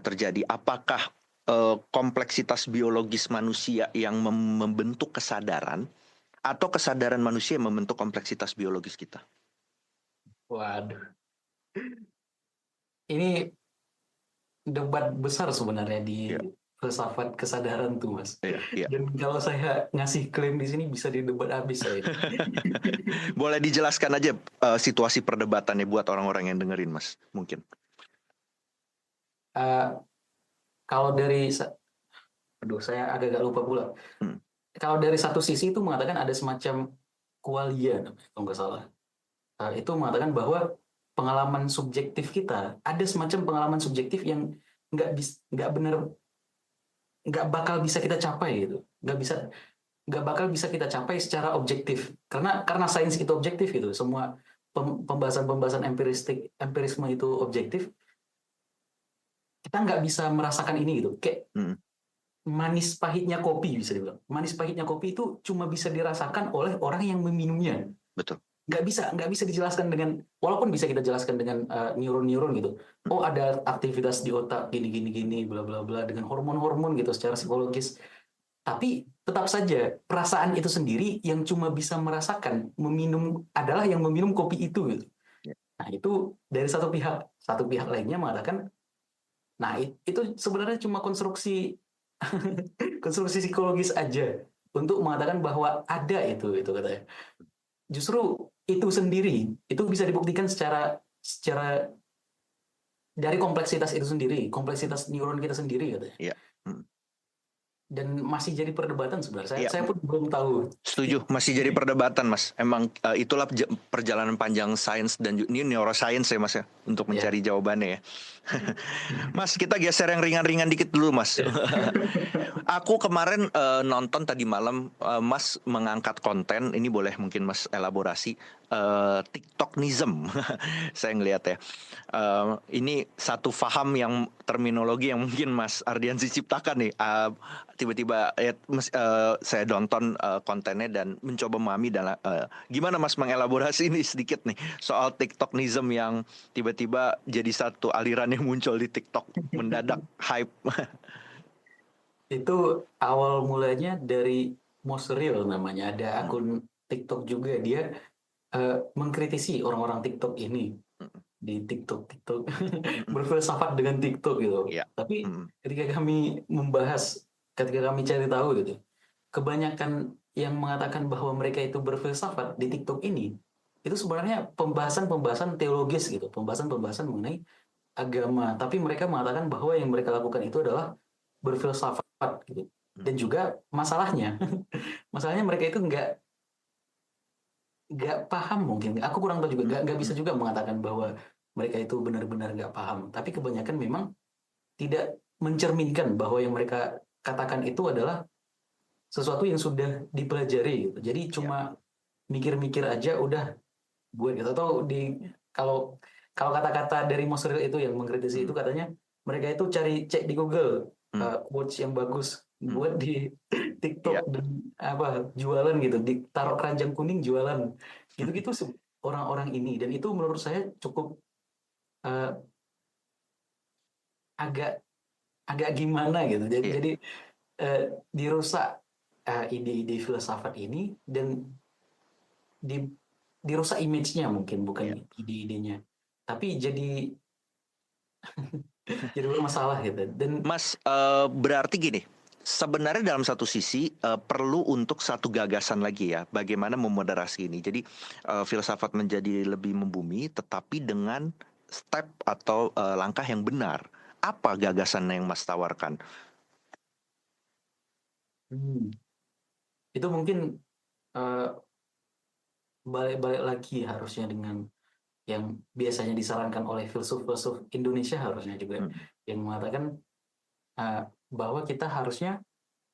terjadi? Apakah kompleksitas biologis manusia yang membentuk kesadaran, atau kesadaran manusia yang membentuk kompleksitas biologis kita? Waduh, ini debat besar sebenarnya di Ya, filsafat kesadaran tuh, Mas. ya, ya. Dan kalau saya ngasih klaim di sini bisa didebat habis saya ini. Boleh dijelaskan aja situasi perdebatannya buat orang-orang yang dengerin, Mas, mungkin. Eh, kalau dari, aduh saya agak-agak lupa pula. Hmm, Kalau dari satu sisi itu mengatakan ada semacam qualia, namanya, kalau nggak salah. Itu mengatakan bahwa pengalaman subjektif kita, ada semacam pengalaman subjektif yang nggak benar, nggak bakal bisa kita capai gitu, nggak bakal bisa kita capai secara objektif, karena sains itu objektif gitu, semua pembahasan-pembahasan empirisme itu objektif. Kita nggak bisa merasakan ini gitu, kayak hmm, manis pahitnya kopi, bisa dibilang manis pahitnya kopi itu cuma bisa dirasakan oleh orang yang meminumnya. betul. Nggak bisa dijelaskan dengan, walaupun bisa kita jelaskan dengan neuron-neuron gitu. Hmm, Oh, ada aktivitas di otak gini gini gini bla bla bla dengan hormon-hormon gitu secara psikologis. Tapi tetap saja perasaan itu sendiri yang cuma bisa merasakan meminum adalah yang meminum kopi itu gitu. ya, Nah, itu dari satu pihak lainnya mengatakan, nah itu sebenarnya cuma konstruksi konstruksi psikologis aja untuk mengatakan bahwa ada itu katanya. Justru itu sendiri itu bisa dibuktikan secara secara dari kompleksitas itu sendiri, kompleksitas neuron kita sendiri katanya. ya, hmm. Dan masih jadi perdebatan sebenarnya. Saya, Ya, saya pun belum tahu. setuju, masih jadi perdebatan, Mas. Emang itulah perjalanan panjang sains dan ini neuroscience ya, Mas ya, untuk Ya. mencari jawabannya ya. Mas, kita geser yang ringan-ringan dikit dulu, Mas. Aku kemarin nonton tadi malam, Mas mengangkat konten, ini boleh mungkin Mas elaborasi, TikToknism. Saya ngelihat ya. Ini satu faham yang terminologi yang mungkin Mas Ardiansyah ciptakan nih. Tiba-tiba saya nonton kontennya dan mencoba memahami dan gimana Mas mengelaborasi ini sedikit nih soal TikToknism yang tiba-tiba jadi satu aliran yang muncul di TikTok mendadak hype. Itu awal mulanya dari Mosril namanya. Ada Hmm, akun TikTok juga, dia mengkritisi orang-orang TikTok ini hmm, di TikTok hmm, berfilsafat dengan TikTok gitu. ya, Tapi hmm, ketika kami cari tahu gitu, kebanyakan yang mengatakan bahwa mereka itu berfilsafat di TikTok ini itu sebenarnya pembahasan-pembahasan teologis gitu, pembahasan-pembahasan mengenai agama. Tapi mereka mengatakan bahwa yang mereka lakukan itu adalah berfilsafat gitu. hmm, Dan juga masalahnya, masalahnya mereka itu nggak paham mungkin. Aku kurang tahu juga, hmm, nggak hmm, bisa juga mengatakan bahwa mereka itu benar-benar nggak paham. Tapi kebanyakan memang tidak mencerminkan bahwa yang mereka katakan itu adalah sesuatu yang sudah dipelajari gitu. Jadi ya, cuma mikir-mikir aja udah buat gitu. Atau kalau kalau kata-kata dari Mosril itu yang mengkritisi hmm, itu, katanya mereka itu cek di Google hmm, quotes yang bagus hmm, buat di TikTok ya, dan apa jualan gitu, ditaruh keranjang kuning jualan gitu-gitu orang-orang ini. Dan itu menurut saya cukup uh, agak agak gimana gitu. Jadi, Iya, jadi dirusak ide-ide filsafat ini, dan di, dirusak image-nya, mungkin iya. bukan ide-idenya, tapi jadi bermasalah gitu. Dan Mas, berarti gini, sebenarnya dalam satu sisi perlu untuk satu gagasan lagi ya, bagaimana memoderasi ini. Jadi filsafat menjadi lebih membumi, tetapi dengan step atau langkah yang benar. Apa gagasan yang Mas tawarkan? hmm, itu mungkin eh, balik-balik lagi harusnya dengan yang biasanya disarankan oleh filsuf-filsuf Indonesia, harusnya juga, Hmm, yang mengatakan eh, bahwa kita harusnya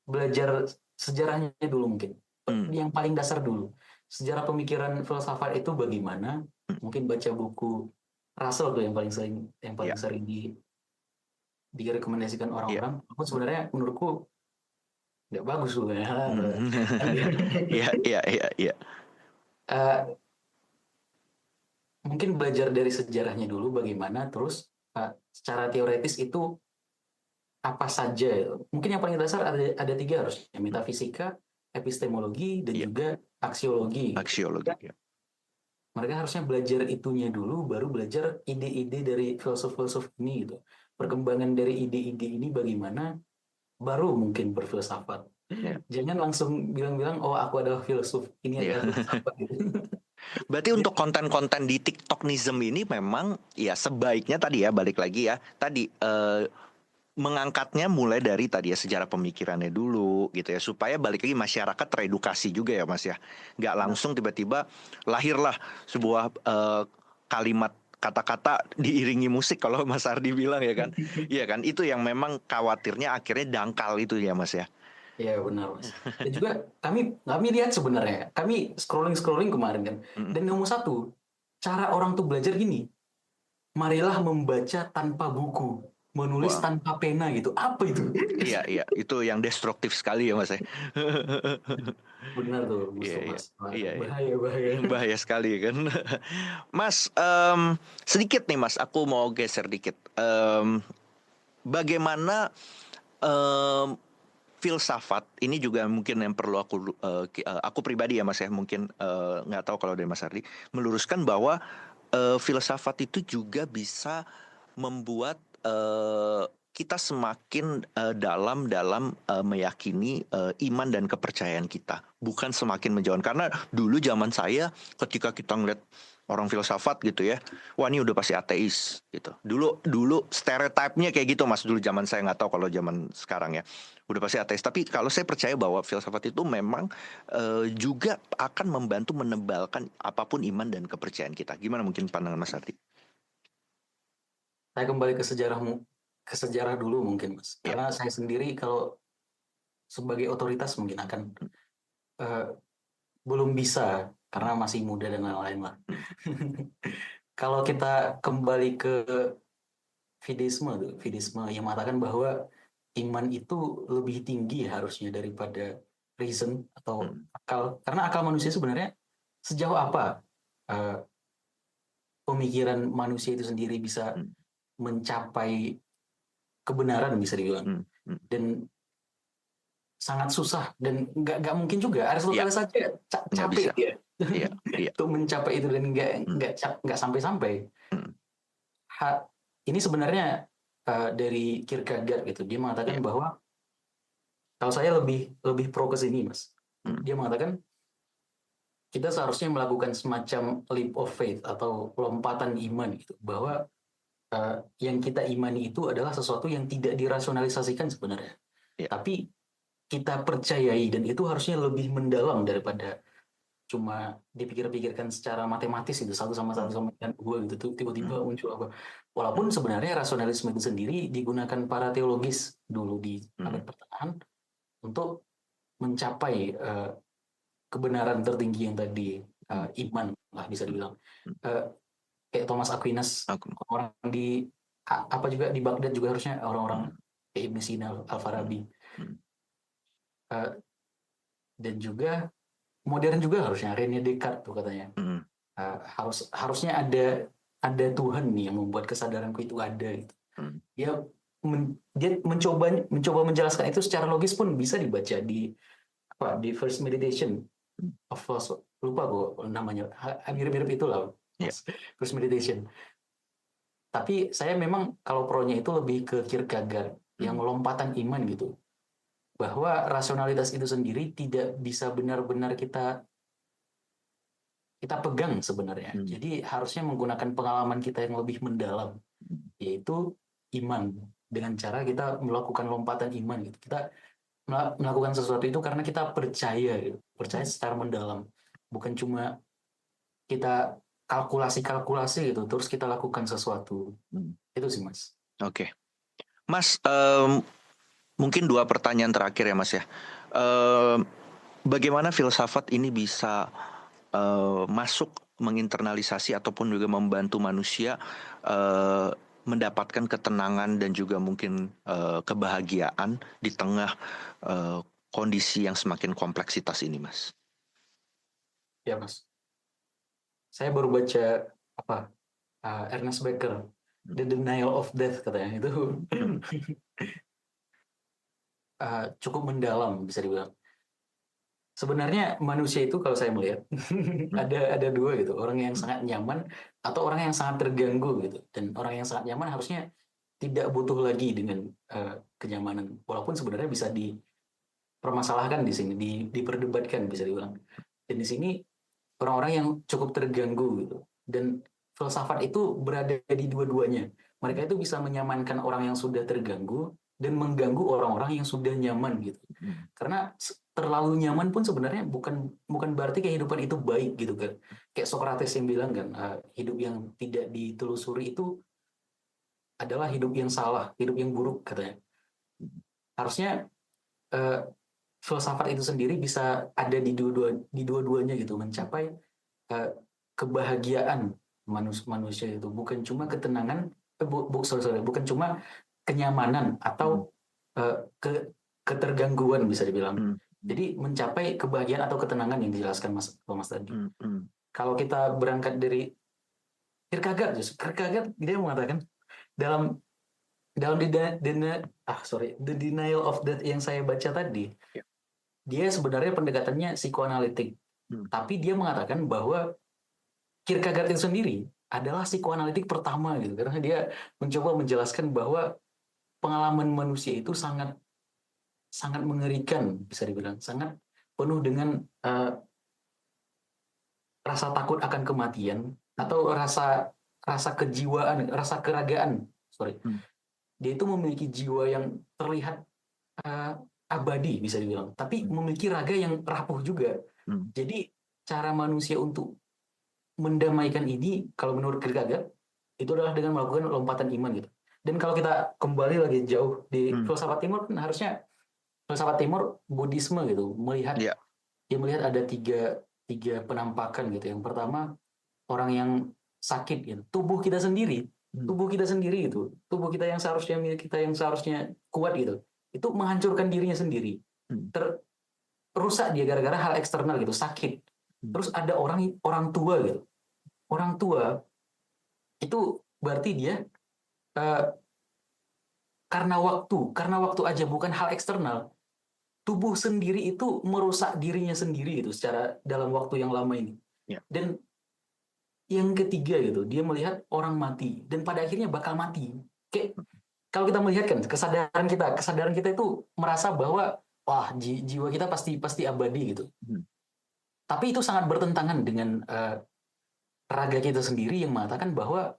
belajar sejarahnya dulu, mungkin hmm, yang paling dasar dulu, sejarah pemikiran filsafat itu bagaimana. hmm. Mungkin baca buku Russell tuh yang Iya, paling sering direkomendasikan iya. orang-orang. Aku sebenarnya, menurutku nggak bagus tuh ya. Hmm. Iya, iya, iya, iya. Eh, Mungkin belajar dari sejarahnya dulu bagaimana, terus secara teoretis itu apa saja. Mungkin yang paling dasar ada tiga harusnya: Hmm, metafisika, epistemologi, dan iya, juga aksiologi gitu. aksiologi. Iya. Mereka harusnya belajar itunya dulu, baru belajar ide-ide dari filsuf-filsuf ini gitu. Perkembangan dari ide-ide ini bagaimana, baru mungkin berfilsafat. Iya. Jangan langsung bilang-bilang, oh aku adalah filsuf, ini Iya. adalah filsafat gitu. Berarti untuk konten-konten di TikToknism ini memang ya sebaiknya tadi ya balik lagi ya tadi mengangkatnya mulai dari tadi ya sejarah pemikirannya dulu gitu ya supaya balik lagi masyarakat teredukasi juga ya Mas ya, nggak Nah, langsung tiba-tiba lahirlah sebuah kalimat kata-kata diiringi musik kalau Mas Ardi bilang ya kan, iya kan itu yang memang khawatirnya akhirnya dangkal itu ya Mas ya. ya benar mas. Dan juga kami kami lihat sebenarnya, kami scrolling kemarin kan, Mm. dan nemu satu cara orang tuh belajar gini: marilah membaca tanpa buku, menulis Wah, tanpa pena gitu. Apa itu? iya iya itu yang destruktif sekali ya Mas ya. Benar tuh, Iya Musto iya Mas. Wah, iya iya. bahaya bahaya. Bahaya sekali kan. Mas, sedikit nih Mas, aku mau geser dikit. Bagaimana em, filsafat ini juga mungkin yang perlu aku pribadi ya Mas ya, mungkin nggak tahu kalau dari Mas Ardi, meluruskan bahwa filsafat itu juga bisa membuat kita semakin dalam dalam meyakini iman dan kepercayaan kita, bukan semakin menjauh. Karena dulu zaman saya, ketika kita ngeliat orang filsafat gitu ya, wah ini udah pasti ateis gitu. Dulu dulu stereotipnya kayak gitu Mas. Dulu zaman saya, nggak tahu kalau zaman sekarang ya, udah pasti ateis. Tapi kalau saya percaya bahwa filsafat itu memang juga akan membantu menebalkan apapun iman dan kepercayaan kita. Gimana mungkin pandangan Mas Ardi? Saya kembali ke sejarah dulu mungkin Mas. Ya. Karena saya sendiri kalau sebagai otoritas mungkin akan eh, belum bisa, karena masih muda dan lain-lain lah. Hmm. Kalau kita kembali ke Fideisme yang mengatakan bahwa iman itu lebih tinggi harusnya daripada reason atau Hmm. akal. Karena akal manusia sebenarnya sejauh apa eh, pemikiran manusia itu sendiri bisa Hmm. mencapai kebenaran, bisa dibilang. Hmm. Hmm. Dan sangat susah, dan nggak mungkin juga Ya, Aristoteles saja nggak capek bisa. dia Iya, iya. untuk mencapai itu, dan Hmm. nggak sampai-sampai. Hmm. Ini sebenarnya dari Kierkegaard gitu, dia Iya. mengatakan bahwa, kalau saya lebih lebih pro ke sini mas, Hmm. dia mengatakan kita seharusnya melakukan semacam leap of faith atau lompatan iman gitu, bahwa yang kita imani itu adalah sesuatu yang tidak dirasionalisasikan sebenarnya, Iya. tapi kita percayai, dan itu harusnya lebih mendalam daripada cuma dipikir-pikirkan secara matematis itu, satu Hmm. sama dengan dua gitu tuh Hmm. tiba-tiba muncul apa. Hmm. Walaupun sebenarnya rasionalisme itu sendiri digunakan para teologis dulu di Hmm. abad pertengahan untuk mencapai kebenaran tertinggi yang tadi, Hmm. iman lah bisa Hmm. dibilang. Hmm. Eh, Kayak Thomas Aquinas, Aku. orang di apa juga di Baghdad juga harusnya orang-orang Hmm. kayak Ibn Sina, Hmm. Al-Farabi, Hmm. eh, dan juga modern juga harusnya René Descartes tuh katanya. Hmm. Harusnya ada Tuhan nih yang membuat kesadaranku itu ada gitu. Hmm. Dia dia mencoba menjelaskan itu secara logis pun bisa dibaca di First Meditation of Philosophy. Lupa gue namanya, mirip-mirip itulah. Yeah. First Meditation. Tapi saya memang kalau pro-nya itu lebih ke Kierkegaard yang lompatan iman gitu, bahwa rasionalitas itu sendiri tidak bisa benar-benar kita pegang sebenarnya. Jadi harusnya menggunakan pengalaman kita yang lebih mendalam, yaitu iman, dengan cara kita melakukan lompatan iman gitu. Kita melakukan sesuatu itu karena kita percaya gitu, percaya secara mendalam, bukan cuma kita kalkulasi gitu terus kita lakukan sesuatu. Itu sih Mas. Oke. Mas, mungkin 2 pertanyaan terakhir ya Mas ya. Bagaimana filsafat ini bisa masuk menginternalisasi ataupun juga membantu manusia mendapatkan ketenangan dan juga mungkin kebahagiaan di tengah kondisi yang semakin kompleksitas ini, Mas? Ya Mas. Saya baru baca Ernest Becker, The Denial of Death katanya, itu cukup mendalam bisa dibilang. Sebenarnya manusia itu kalau saya melihat ada 2 gitu, orang yang sangat nyaman atau orang yang sangat terganggu gitu. Dan orang yang sangat nyaman harusnya tidak butuh lagi dengan kenyamanan, walaupun sebenarnya bisa dipermasalahkan di sini, diperdebatkan bisa dibilang. Dan di sini orang-orang yang cukup terganggu gitu. Dan filsafat itu berada di dua-duanya. Mereka itu bisa menyamankan orang yang sudah terganggu dan mengganggu orang-orang yang sudah nyaman gitu. Karena terlalu nyaman pun sebenarnya bukan berarti kehidupan itu baik gitu kan. Kayak Socrates yang bilang kan, hidup yang tidak ditelusuri itu adalah hidup yang salah, hidup yang buruk katanya. Harusnya filsafat itu sendiri bisa ada di dua-duanya gitu, mencapai kebahagiaan manusia itu, bukan cuma ketenangan, bukan cuma kenyamanan atau ketergangguan bisa dibilang. Jadi mencapai kebahagiaan atau ketenangan yang dijelaskan Mas Thomas tadi. Kalau kita berangkat dari Kierkegaard, dia mengatakan dalam The Denial of Death yang saya baca tadi, dia sebenarnya pendekatannya psikoanalitik. Tapi dia mengatakan bahwa Kierkegaard itu sendiri adalah psikoanalitik pertama gitu, karena dia mencoba menjelaskan bahwa pengalaman manusia itu sangat sangat mengerikan bisa dibilang, sangat penuh dengan rasa takut akan kematian atau rasa kejiwaan, rasa keragaan. Dia itu memiliki jiwa yang terlihat abadi bisa dibilang, tapi memiliki raga yang rapuh juga. Jadi cara manusia untuk mendamaikan ini, kalau menurut Kierkegaard, itu adalah dengan melakukan lompatan iman gitu. Dan kalau kita kembali lagi jauh di filsafat timur, kan harusnya filsafat timur Buddhisme gitu, dia melihat ada tiga penampakan gitu. Yang pertama, orang yang sakit gitu, tubuh kita sendiri gitu, tubuh kita yang seharusnya milik kita, yang seharusnya kuat gitu, itu menghancurkan dirinya sendiri, rusak dia gara-gara hal eksternal gitu, sakit. Terus ada orang tua gitu, orang tua itu berarti dia karena waktu aja, bukan hal eksternal, tubuh sendiri itu merusak dirinya sendiri itu secara dalam waktu yang lama ini. Dan yang ketiga gitu, dia melihat orang mati dan pada akhirnya bakal mati. Kayak kalau kita melihat kan kesadaran kita itu merasa bahwa wah, jiwa kita pasti abadi gitu. Tapi itu sangat bertentangan dengan raga kita sendiri yang mengatakan bahwa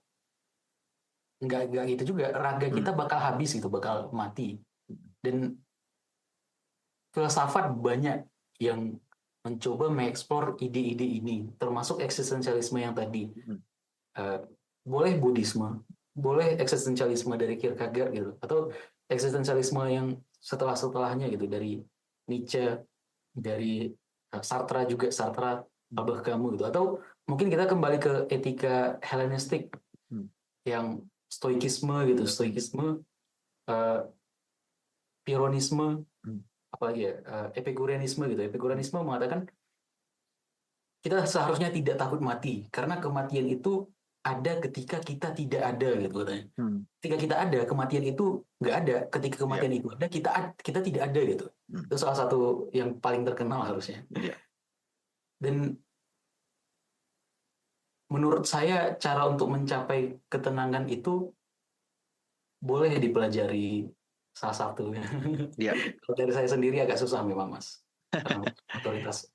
enggak gitu juga, raga kita bakal habis gitu, bakal mati. Dan filsafat banyak yang mencoba mengeksplor ide-ide ini, termasuk eksistensialisme yang tadi. Boleh Buddhisme, boleh eksistensialisme dari Kierkegaard gitu, atau eksistensialisme yang setelahnya gitu, dari Nietzsche, dari Sartre juga, Albert Camus gitu, atau mungkin kita kembali ke etika Hellenistik yang stoikisme gitu, Pyrrhonisme, apalagi ya, Epikureanisme gitu. Epikureanisme mengatakan kita seharusnya tidak takut mati karena kematian itu ada ketika kita tidak ada gitu katanya. Hmm. Ketika kita ada, kematian itu nggak ada. Ketika Iya. kematian itu ada, kita tidak ada gitu. Hmm. Itu salah satu yang paling terkenal harusnya. Iya. Dan menurut saya cara untuk mencapai ketenangan itu boleh dipelajari salah satu. Iya. Kalau dari saya sendiri agak susah memang Mas. Karena otoritas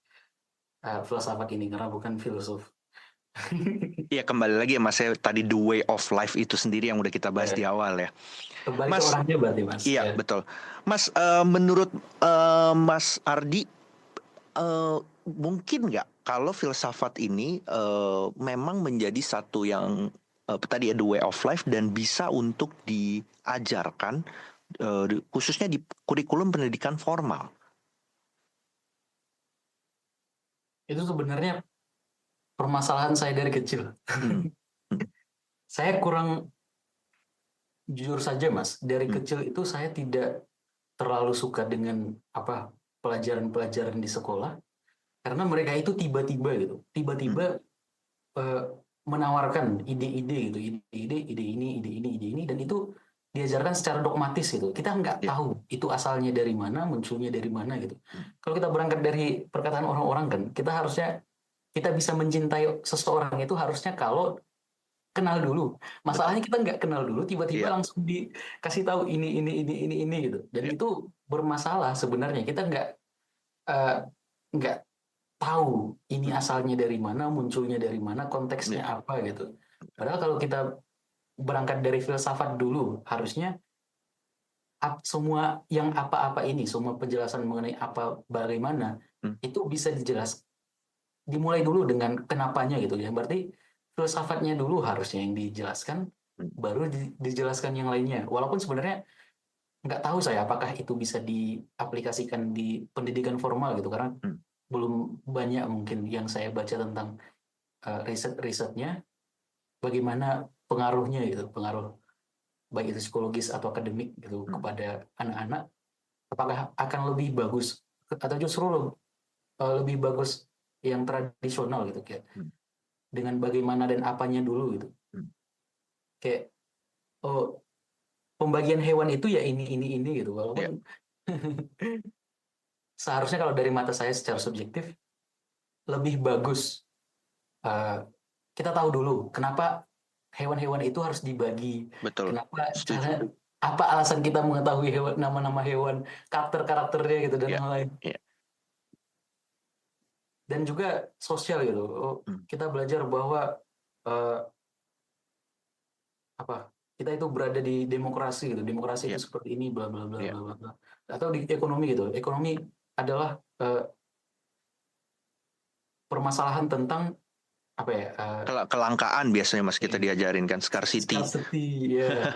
filsafat ini karena bukan filosof. Iya, kembali lagi ya Mas, ya tadi the way of life itu sendiri yang udah kita bahas Ya, di awal ya. kembali ke Mas, orangnya berarti Mas. iya Ya. betul. Mas, menurut Mas Ardi, mungkin nggak kalau filsafat ini memang menjadi satu yang tadi ya the way of life dan bisa untuk diajarkan khususnya di kurikulum pendidikan formal? Itu sebenarnya permasalahan saya dari kecil. Hmm. Saya kurang, jujur saja Mas, dari Hmm. kecil itu saya tidak terlalu suka dengan pelajaran-pelajaran di sekolah karena mereka itu tiba-tiba gitu, tiba-tiba menawarkan ide-ide gitu, ide ini, dan itu diajarkan secara dogmatis gitu. Kita nggak Ya. tahu itu asalnya dari mana, munculnya dari mana gitu. Hmm. Kalau kita berangkat dari perkataan orang-orang kan, kita bisa mencintai seseorang itu harusnya kalau kenal dulu. Masalahnya kita nggak kenal dulu, tiba-tiba Iya. langsung dikasih tahu ini gitu. Dan Iya. itu bermasalah sebenarnya. Kita nggak tahu ini asalnya dari mana, munculnya dari mana, konteksnya Iya. apa gitu. Padahal kalau kita berangkat dari filsafat dulu, harusnya semua yang apa-apa ini, semua penjelasan mengenai apa, bagaimana, Hmm. itu bisa dimulai dulu dengan kenapanya gitu ya. Berarti filsafatnya dulu harusnya yang dijelaskan, baru dijelaskan yang lainnya. Walaupun sebenarnya nggak tahu saya apakah itu bisa diaplikasikan di pendidikan formal gitu, karena Hmm. belum banyak mungkin yang saya baca tentang riset-risetnya, bagaimana pengaruhnya gitu, pengaruh baik itu psikologis atau akademik gitu kepada anak-anak, apakah akan lebih bagus atau justru lebih bagus yang tradisional gitu, kayak dengan bagaimana dan apanya dulu gitu. Kayak oh, pembagian hewan itu ya ini gitu, walaupun seharusnya kalau dari mata saya secara subjektif lebih bagus kita tahu dulu kenapa hewan-hewan itu harus dibagi, Betul. kenapa Setuju. apa alasan kita mengetahui nama-nama hewan, karakter-karakternya gitu dan Iya. lain-lain. Iya. Dan juga sosial gitu. Kita belajar bahwa kita itu berada di demokrasi gitu. Demokrasi Iya. itu seperti ini, bla bla bla Iya. bla bla. Atau di ekonomi gitu. Ekonomi adalah permasalahan tentang apa ya? Kelangkaan biasanya Mas kita diajarin kan, scarcity. Scarcity, ya.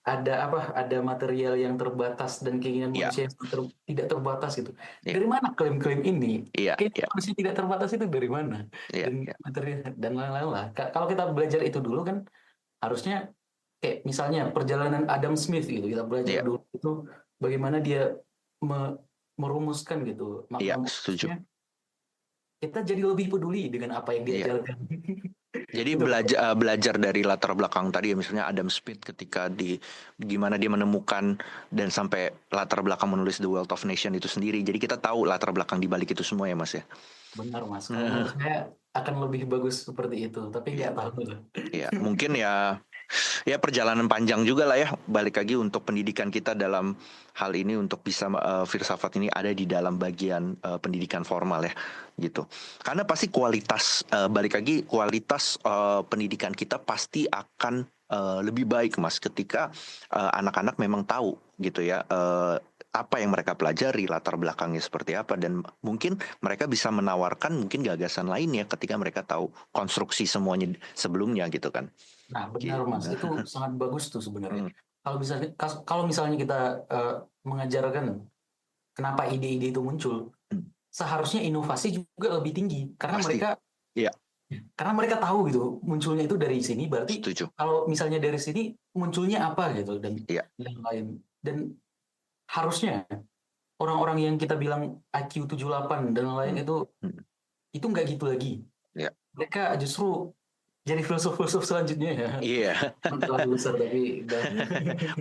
Ada material yang terbatas dan keinginan Iya. manusia yang tidak terbatas gitu. Iya. Dari mana klaim-klaim ini? Iya. Keinginan Iya. manusia tidak terbatas itu dari mana? Iya. Dan Iya. material dan lain-lain lah. Kalau kita belajar itu dulu kan harusnya kayak misalnya perjalanan Adam Smith gitu, kita belajar Iya. dulu itu bagaimana dia merumuskan gitu Iya, setuju. makna-maknanya. Kita jadi lebih peduli dengan apa yang Iya. diajarkan. Jadi Gitu. belajar dari latar belakang tadi ya, misalnya Adam Smith ketika gimana dia menemukan dan sampai latar belakang menulis The Wealth of Nation itu sendiri. Jadi kita tahu latar belakang di balik itu semua ya Mas ya. Benar Mas. Kalau menurut saya akan lebih bagus seperti itu, tapi nggak tahu lah. Iya, mungkin ya perjalanan panjang juga lah ya, balik lagi untuk pendidikan kita dalam hal ini untuk bisa filsafat ini ada di dalam bagian pendidikan formal ya gitu. Karena pasti kualitas balik lagi kualitas pendidikan kita pasti akan lebih baik Mas ketika anak-anak memang tahu gitu ya apa yang mereka pelajari, latar belakangnya seperti apa, dan mungkin mereka bisa menawarkan mungkin gagasan lainnya ketika mereka tahu konstruksi semuanya sebelumnya gitu kan. Nah, benar Mas, itu sangat bagus tuh sebenarnya. Kalau misalnya kita mengajarkan kenapa ide-ide itu muncul, seharusnya inovasi juga lebih tinggi karena Pasti. karena mereka tahu gitu munculnya itu dari sini, berarti Setuju. kalau misalnya dari sini munculnya apa gitu dan lain-lain. Dan harusnya orang-orang yang kita bilang IQ 78 dan lain itu nggak gitu lagi. Iya. Mereka justru jadi filsuf-filsuf selanjutnya ya. Iya. Terlalu besar tapi udah.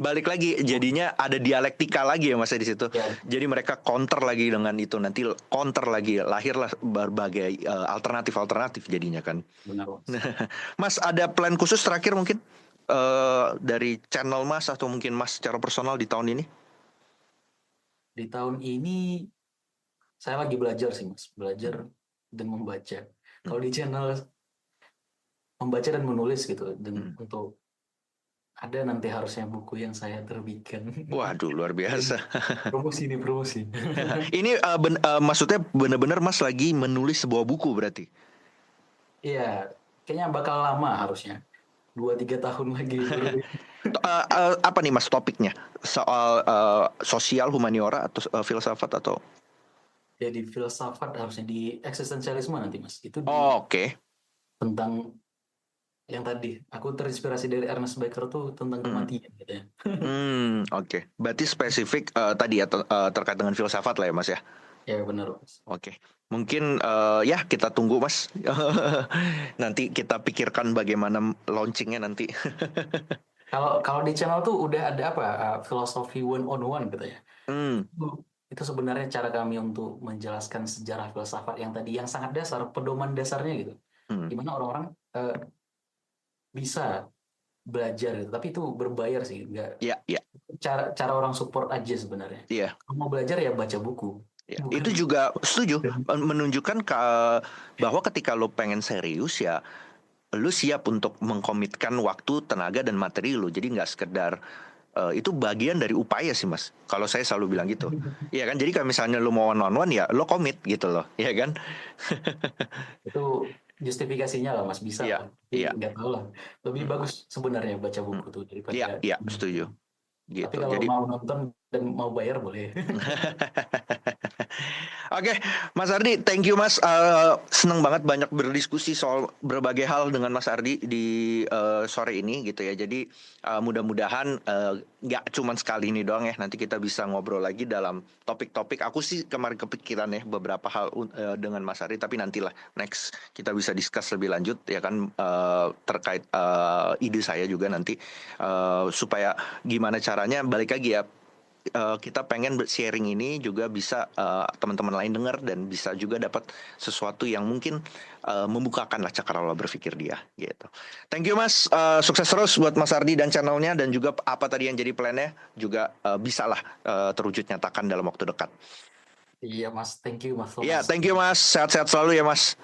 Balik lagi jadinya ada dialektika lagi ya Mas ya di situ. Ya, Jadi mereka counter lagi dengan itu, nanti counter lagi, lahirlah berbagai alternatif jadinya kan. benar Mas. Mas ada plan khusus terakhir mungkin dari channel Mas atau mungkin Mas secara personal di tahun ini? Di tahun ini saya lagi belajar sih Mas, belajar dan membaca. Kalau di channel membaca dan menulis gitu, dan untuk ada nanti harusnya buku yang saya terbitkan. Waduh luar biasa. Promosi nih, promosi. Ini maksudnya benar-benar Mas lagi menulis sebuah buku berarti? Iya, kayaknya bakal lama harusnya. 2-3 tahun lagi. Apa nih Mas topiknya? Soal sosial, humaniora atau filsafat atau? Ya di filsafat harusnya di eksistensialisme nanti Mas. Itu di Oke. tentang yang tadi aku terinspirasi dari Ernest Becker tuh tentang kematian gitu ya. Oke. Berarti spesifik tadi ya terkait dengan filsafat lah ya Mas ya. Ya benar Mas. Oke. Mungkin ya kita tunggu Mas. Nanti kita pikirkan bagaimana launchingnya nanti. Kalau di channel tuh udah ada apa filosofi 101 gitu ya. Itu sebenarnya cara kami untuk menjelaskan sejarah filsafat yang tadi yang sangat dasar, pedoman dasarnya gitu. Gimana orang-orang bisa belajar gitu, tapi itu berbayar sih, enggak. Iya. Cara orang support aja sebenarnya. Iya. Kalau mau belajar ya baca buku. Ya, itu juga setuju, menunjukkan bahwa ketika lo pengen serius ya lu siap untuk mengkomitkan waktu, tenaga dan materi lu. Jadi nggak sekedar itu bagian dari upaya sih Mas. Kalau saya selalu bilang gitu. Iya kan? Jadi kalau misalnya lu mau one-on-one ya lo komit gitu loh, ya kan? Itu justifikasinya lah Mas, bisa Iya, lah. iya. Nggak tahu lah. Lebih bagus sebenarnya baca buku tuh daripada. Iya, setuju. Tapi Gitu. kalau Jadi mau nonton dan mau bayar boleh. Oke, Mas Ardi, thank you Mas. Seneng banget banyak berdiskusi soal berbagai hal dengan Mas Ardi di sore ini gitu ya. Jadi mudah-mudahan nggak cuma sekali ini doang ya. Nanti kita bisa ngobrol lagi dalam topik-topik. Aku sih kemarin kepikiran ya beberapa hal dengan Mas Ardi. Tapi nantilah next kita bisa discuss lebih lanjut ya kan terkait ide saya juga nanti supaya gimana caranya balik lagi ya. Kita pengen sharing ini juga bisa teman-teman lain dengar dan bisa juga dapat sesuatu yang mungkin membukakan lah cakrawala berpikir dia gitu. Thank you Mas, sukses terus buat Mas Ardi dan channelnya dan juga apa tadi yang jadi plannya juga bisa lah terwujud nyatakan dalam waktu dekat. Iya Mas, thank you Mas. Iya, thank you Mas, sehat-sehat selalu ya Mas.